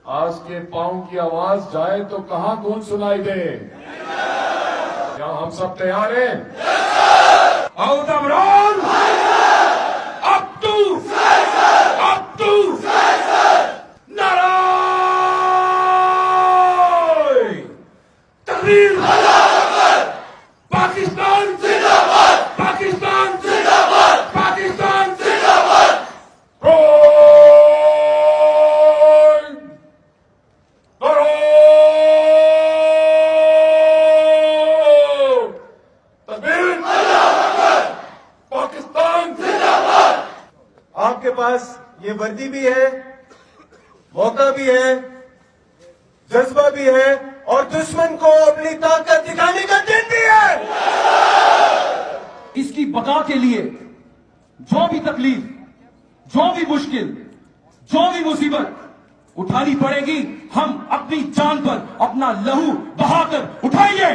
आज के पांव की आवाज जाए तो कहां कौन सुनाई दे? क्या हम सब तैयार हैं? आउट ऑफ रोल अप टू नाराय तकबीर, पाकिस्तान जिंदाबाद, पाकिस्तान जिंदाबाद, पाकिस्तान जिंदाबाद। आपके पास ये वर्दी भी है, मौका भी है, जज्बा भी है और दुश्मन को अपनी ताकत दिखाने का दिन भी है। इसकी बका के लिए जो भी तकलीफ, जो भी मुश्किल, जो भी मुसीबत उठानी पड़ेगी, हम अपनी जान पर अपना लहू बहाकर उठाएंगे।